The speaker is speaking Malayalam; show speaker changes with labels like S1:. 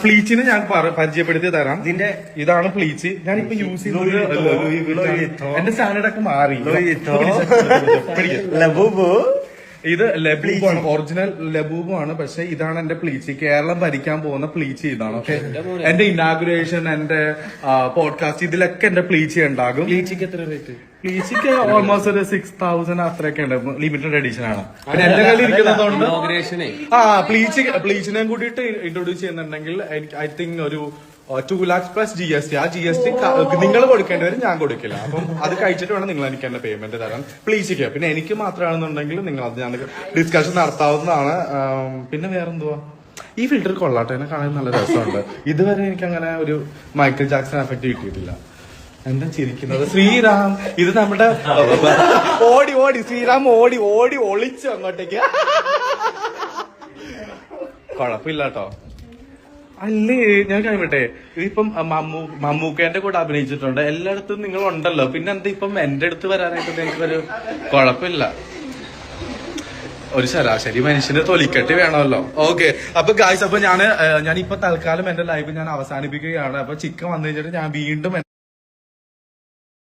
S1: പ്ലീച്ചിന് ഞാൻ പരിചയപ്പെടുത്തി തരാം. ഇതാണ് പ്ലീച്ച്. ഞാനിപ്പോ യൂസ് ചെയ്യുന്നത് എന്റെ സ്റ്റാൻഡേർഡ് ഒക്കെ മാറി. ഇത് ലബൂബ് ആണ്, ഒറിജിനൽ ലബൂബ് ആണ്. പക്ഷെ ഇതാണ് എന്റെ പ്ലീച്ച്. കേരളം ഭരിക്കാൻ പോകുന്ന പ്ലീച്ച് ഇതാണ്. ഓക്കെ, എന്റെ ഇനാഗുറേഷൻ, എന്റെ പോഡ്കാസ്റ്റ്, ഇതിലൊക്കെ എന്റെ പ്ലീച്ച് ഉണ്ടാകും.
S2: പ്ലീച്ചിക്ക് എത്ര റേറ്റ്?
S1: പ്ലീച്ചിക്ക് ഓൾമോസ്റ്റ് ഒരു 6,000 അത്രയൊക്കെ ഉണ്ട്. ലിമിറ്റഡ് എഡിഷൻ ആണ്. പിന്നെ എന്റെ കയ്യിൽ ഇരിക്കുന്നതുകൊണ്ട് പ്ലീച്ചിനെ കൂടിയിട്ട് ഇൻട്രൊഡ്യൂസ് ചെയ്യുന്നുണ്ടെങ്കിൽ ഐ തിങ്ക് ഒരു 2 lakhs പ്ലസ് GST. ആ GST നിങ്ങൾ കൊടുക്കേണ്ടി വരും, ഞാൻ കൊടുക്കില്ല. അപ്പം അത് കഴിച്ചിട്ട് വേണം നിങ്ങൾ എനിക്ക് എന്റെ പേയ്മെന്റ് തരാൻ പ്ലീച്ചിക്ക്. പിന്നെ എനിക്ക് മാത്രമാണെന്നുണ്ടെങ്കിൽ നിങ്ങൾ അത് ഞാൻ ഡിസ്കഷൻ നടത്താവുന്നതാണ്. പിന്നെ വേറെന്തുവാ, ഈ ഫിൽറ്റർ കൊള്ളാട്ടെ, എന്നെ കാണാൻ നല്ല രസമുണ്ട്. ഇതുവരെ എനിക്ക് അങ്ങനെ ഒരു മൈക്കിൾ ജാക്സൺ എഫക്ട് കിട്ടിയിട്ടില്ല. എന്താ ചിരിക്കുന്നത്? ശ്രീറാം, ഇത് നമ്മുടെ ഓടി ശ്രീറാം ഓടി ഒളിച്ചു അങ്ങോട്ടേക്ക്. കുഴപ്പമില്ല കേട്ടോ. അല്ലേ, ഞാൻ കഴിയട്ടെ. ഇതിപ്പം മമ്മൂക്കേന്റെ കൂടെ അഭിനയിച്ചിട്ടുണ്ട്. എല്ലായിടത്തും നിങ്ങൾ ഉണ്ടല്ലോ, പിന്നെ എന്താ ഇപ്പം എന്റെ അടുത്ത് വരാനായിട്ട് എനിക്കൊരു കുഴപ്പമില്ല. ഒരു ശരാശരി മനുഷ്യന്റെ തൊലിക്കെട്ടി വേണമല്ലോ. ഓക്കെ, അപ്പൊ ഗായ്സ്, അപ്പൊ ഞാനിപ്പോ തൽക്കാലം എന്റെ ലൈഫ് ഞാൻ അവസാനിപ്പിക്കുകയാണ്. അപ്പൊ ചിക്കൻ വന്നു കഴിഞ്ഞിട്ട് ഞാൻ വീണ്ടും